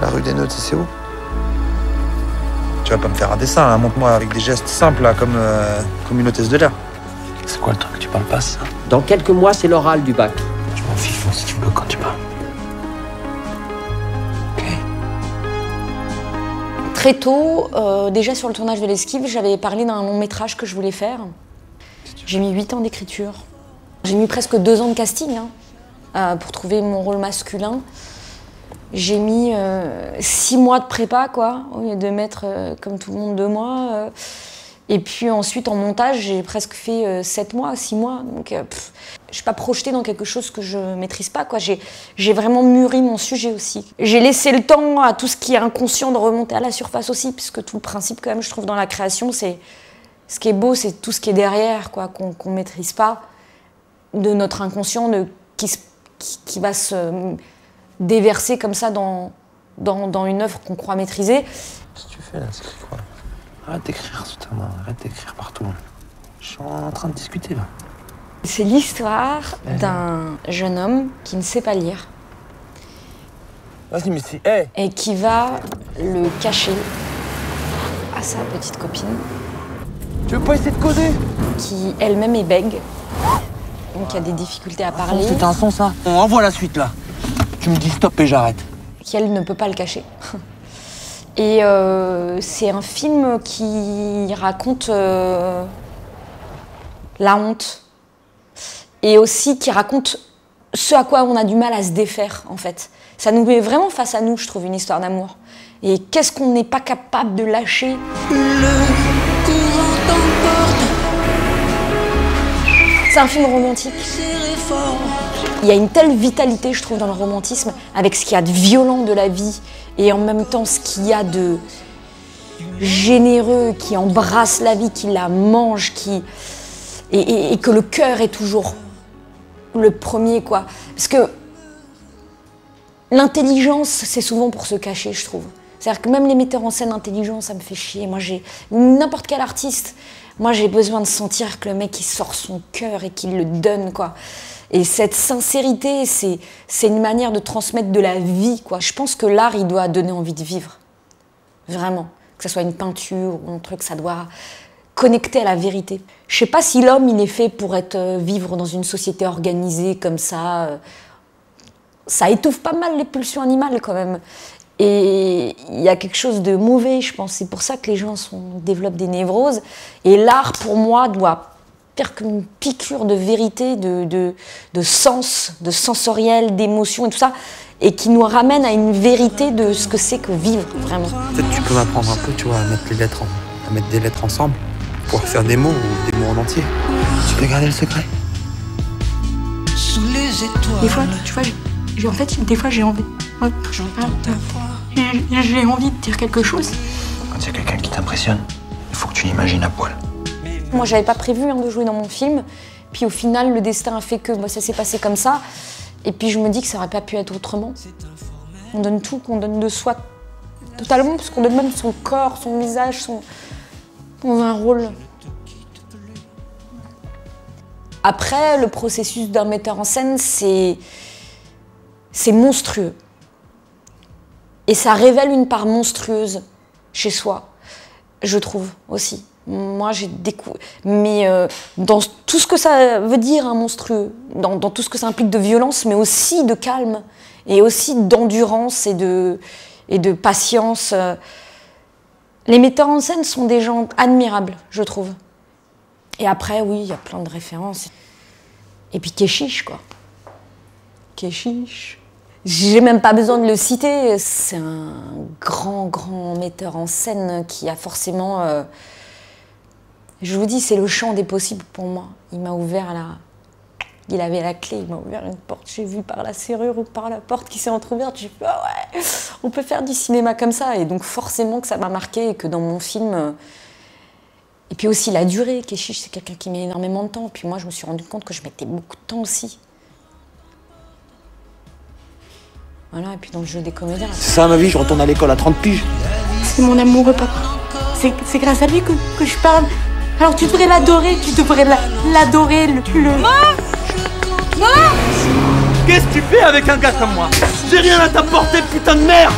La rue des Notes, c'est où? Tu vas pas me faire un dessin, hein. Montre-moi avec des gestes simples, là, comme une hôtesse de l'air. C'est quoi le truc? Tu parles pas, ça? Dans quelques mois, c'est l'oral du bac. Je m'en fiche, si tu veux, quand tu parles. Ok. Très tôt, déjà sur le tournage de l'Esquive, j'avais parlé d'un long métrage que je voulais faire. J'ai mis 8 ans d'écriture. J'ai mis presque 2 ans de casting pour trouver mon rôle masculin. J'ai mis 6 mois de prépa, quoi, au lieu de mettre, comme tout le monde, 2 mois. Et puis ensuite, en montage, j'ai presque fait 7 mois, 6 mois. Donc, je ne suis pas projetée dans quelque chose que je ne maîtrise pas, quoi. J'ai vraiment mûri mon sujet aussi. J'ai laissé le temps à tout ce qui est inconscient de remonter à la surface aussi, puisque tout le principe, quand même, je trouve, dans la création, c'est... Ce qui est beau, c'est tout ce qui est derrière, quoi, qu'on ne maîtrise pas, de notre inconscient, qui va se déverser comme ça dans une œuvre qu'on croit maîtriser. Qu'est-ce que tu fais là? C'est quoi? Arrête d'écrire sous ta main, arrête d'écrire partout. Je suis en train de discuter là. C'est l'histoire d'un jeune homme qui ne sait pas lire. Vas-y, mais si, hey. Et qui va le cacher à sa petite copine. Tu veux pas essayer de causer? Qui elle-même est bègue, donc il y a des difficultés à parler. C'est un son, ça? On envoie la suite là. Tu me dis stop et j'arrête. Qui elle ne peut pas le cacher. Et c'est un film qui raconte la honte. Et aussi qui raconte ce à quoi on a du mal à se défaire, en fait. Ça nous met vraiment face à nous, je trouve, une histoire d'amour. Et qu'est-ce qu'on n'est pas capable de lâcher? Le courant t'emporte. C'est un film romantique. Il y a une telle vitalité, je trouve, dans le romantisme, avec ce qu'il y a de violent de la vie, et en même temps ce qu'il y a de généreux, qui embrasse la vie, qui la mange, et que le cœur est toujours le premier, quoi. Parce que l'intelligence, c'est souvent pour se cacher, je trouve. C'est-à-dire que même les metteurs en scène intelligents, ça me fait chier. Moi, n'importe quel artiste, moi, j'ai besoin de sentir que le mec, il sort son cœur et qu'il le donne, quoi. Et cette sincérité, c'est une manière de transmettre de la vie, quoi. Je pense que l'art, il doit donner envie de vivre. Vraiment. Que ce soit une peinture ou un truc, ça doit connecter à la vérité. Je sais pas si l'homme, il est fait pour vivre dans une société organisée comme ça. Ça étouffe pas mal les pulsions animales, quand même. Et il y a quelque chose de mauvais, je pense. C'est pour ça que les gens développent des névroses. Et l'art, pour moi, doit faire comme une piqûre de vérité, de sens, de sensoriel, d'émotion et tout ça, et qui nous ramène à une vérité de ce que c'est que vivre, vraiment. Peut-être tu peux m'apprendre un peu, tu vois, à mettre des lettres ensemble, pour faire des mots ou des mots en entier. Tu peux garder le secret? Sous les étoiles. Des fois, tu vois, des fois j'ai envie. J'ai envie de dire quelque chose. Quand il y a quelqu'un qui t'impressionne, il faut que tu l'imagines à poil. Moi, j'avais pas prévu de jouer dans mon film. Puis au final, le destin a fait que ça s'est passé comme ça. Et puis je me dis que ça aurait pas pu être autrement. On donne tout, qu'on donne de soi totalement, parce qu'on donne même son corps, son visage, dans un rôle. Après, le processus d'un metteur en scène, c'est monstrueux. Et ça révèle une part monstrueuse chez soi, je trouve, aussi. Moi, j'ai découvert... Mais dans tout ce que ça veut dire, un monstrueux, dans tout ce que ça implique de violence, mais aussi de calme, et aussi d'endurance et de patience. Les metteurs en scène sont des gens admirables, je trouve. Et après, oui, il y a plein de références. Et puis Keshish, quoi. Keshish. J'ai même pas besoin de le citer. C'est un grand, grand metteur en scène qui a forcément... je vous dis, c'est le champ des possibles pour moi. Il m'a ouvert Il avait la clé, il m'a ouvert une porte. J'ai vu par la serrure ou par la porte qui s'est entrouverte. J'ai fait, ah ouais, on peut faire du cinéma comme ça. Et donc forcément que ça m'a marqué et que dans mon film... Et puis aussi la durée. Keshish, c'est quelqu'un qui met énormément de temps. Puis moi, je me suis rendu compte que je mettais beaucoup de temps aussi. Voilà, et puis dans le jeu des comédiens... C'est ça ma vie, je retourne à l'école à 30 piges. C'est mon amoureux, papa. C'est grâce à lui que je parle. Alors tu devrais l'adorer, l'adorer, Maman! Qu'est-ce que tu fais avec un gars comme moi? J'ai rien à t'apporter, putain de merde.